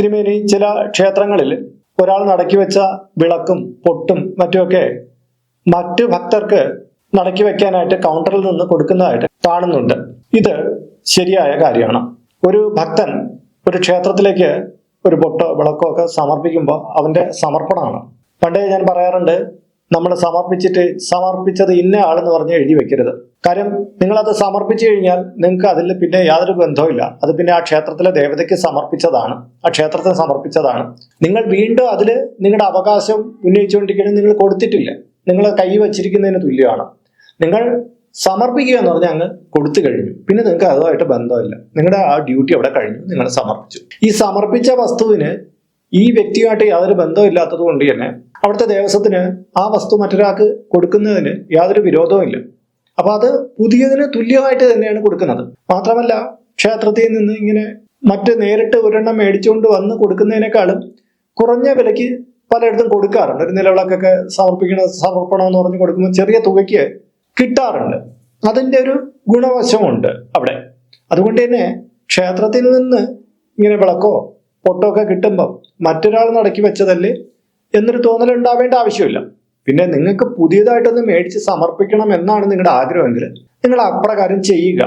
തിരുമേനി, ചില ക്ഷേത്രങ്ങളിൽ ഒരാൾ നടക്കി വെച്ച വിളക്കും പൊട്ടും മറ്റുമൊക്കെ മറ്റു ഭക്തർക്ക് നടക്കി വെക്കാനായിട്ട് കൗണ്ടറിൽ നിന്ന് കൊടുക്കുന്നതായിട്ട് കാണുന്നുണ്ട്. ഇത് ശരിയായ കാര്യമാണ്. ഒരു ഭക്തൻ ഒരു ക്ഷേത്രത്തിലേക്ക് ഒരു പൊട്ടോ വിളക്കോ ഒക്കെ സമർപ്പിക്കുമ്പോൾ അവന്റെ സമർപ്പണമാണ്. പണ്ടേ ഞാൻ പറയാറുണ്ട്, നമ്മൾ സമർപ്പിച്ചത് ഇന്ന ആളെന്ന് പറഞ്ഞ് എഴുതി വെക്കരുത്. കാര്യം നിങ്ങളത് സമർപ്പിച്ചു കഴിഞ്ഞാൽ നിങ്ങൾക്ക് അതിൽ പിന്നെ യാതൊരു ബന്ധവുമില്ല. അത് പിന്നെ ആ ക്ഷേത്രത്തിലെ ദേവതയ്ക്ക് സമർപ്പിച്ചതാണ്, ആ ക്ഷേത്രത്തിന് സമർപ്പിച്ചതാണ്. നിങ്ങൾ വീണ്ടും അതിൽ നിങ്ങളുടെ അവകാശം ഉന്നയിച്ചുകൊണ്ടിരിക്കുന്നത് നിങ്ങൾ കൊടുത്തിട്ടില്ല, നിങ്ങൾ കൈ വച്ചിരിക്കുന്നതിന് തുല്യമാണ്. നിങ്ങൾ സമർപ്പിക്കുക എന്ന് പറഞ്ഞാൽ അങ്ങ് കൊടുത്തു കഴിഞ്ഞു, പിന്നെ നിങ്ങൾക്ക് അതുമായിട്ട് ബന്ധമില്ല. നിങ്ങളുടെ ആ ഡ്യൂട്ടി അവിടെ കഴിഞ്ഞു, നിങ്ങൾ സമർപ്പിച്ചു. ഈ സമർപ്പിച്ച വസ്തുവിന് ഈ വ്യക്തിയുമായിട്ട് യാതൊരു ബന്ധമില്ലാത്തത് കൊണ്ട് തന്നെ അവിടുത്തെ ദേവസ്വത്തിന് ആ വസ്തു മറ്റൊരാൾക്ക് കൊടുക്കുന്നതിന് യാതൊരു വിരോധവും ഇല്ല. അപ്പൊ അത് പുതിയതിന് തുല്യമായിട്ട് തന്നെയാണ് കൊടുക്കുന്നത്. മാത്രമല്ല, ക്ഷേത്രത്തിൽ നിന്ന് ഇങ്ങനെ നേരിട്ട് ഒരെണ്ണം മേടിച്ചുകൊണ്ട് വന്ന് കൊടുക്കുന്നതിനേക്കാളും കുറഞ്ഞ വിലയ്ക്ക് പലയിടത്തും കൊടുക്കാറുണ്ട്. ഒരു നിലവിളക്കൊക്കെ സമർപ്പണം എന്ന് പറഞ്ഞ് കൊടുക്കുമ്പോൾ ചെറിയ തുകയ്ക്ക് കിട്ടാറുണ്ട്. അതിൻ്റെ ഒരു ഗുണവശമുണ്ട് അവിടെ. അതുകൊണ്ട് തന്നെ ക്ഷേത്രത്തിൽ നിന്ന് ഇങ്ങനെ വിളക്കോ പൊട്ടോ ഒക്കെ കിട്ടുമ്പം മറ്റൊരാൾ നടക്കി വെച്ചതല്ലേ എന്നൊരു തോന്നലുണ്ടാവേണ്ട ആവശ്യമില്ല. പിന്നെ നിങ്ങൾക്ക് പുതിയതായിട്ടൊന്ന് മേടിച്ച് സമർപ്പിക്കണം എന്നാണ് നിങ്ങളുടെ ആഗ്രഹമെങ്കിൽ നിങ്ങൾ അപ്രകാരം ചെയ്യുക.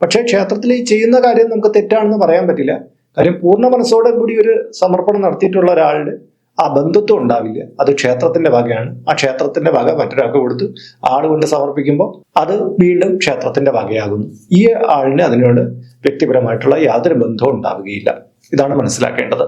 പക്ഷേ ക്ഷേത്രത്തിൽ ഈ ചെയ്യുന്ന കാര്യം നമുക്ക് തെറ്റാണെന്ന് പറയാൻ പറ്റില്ല. കാര്യം പൂർണ്ണ മനസ്സോടെ കൂടി ഒരു സമർപ്പണം നടത്തിയിട്ടുള്ള ഒരാളുടെ ആ ബന്ധുത്വം ഉണ്ടാവില്ല. അത് ക്ഷേത്രത്തിന്റെ വകയാണ്. ആ ക്ഷേത്രത്തിന്റെ വക മറ്റൊരാൾക്ക് കൊടുത്ത് ആള് കൊണ്ട് സമർപ്പിക്കുമ്പോൾ അത് വീണ്ടും ക്ഷേത്രത്തിന്റെ വകയാകുന്നു. ഈ ആളിന് അതിനോട് വ്യക്തിപരമായിട്ടുള്ള യാതൊരു ബന്ധവും ഉണ്ടാവുകയില്ല. ഇതാണ് മനസ്സിലാക്കേണ്ടത്.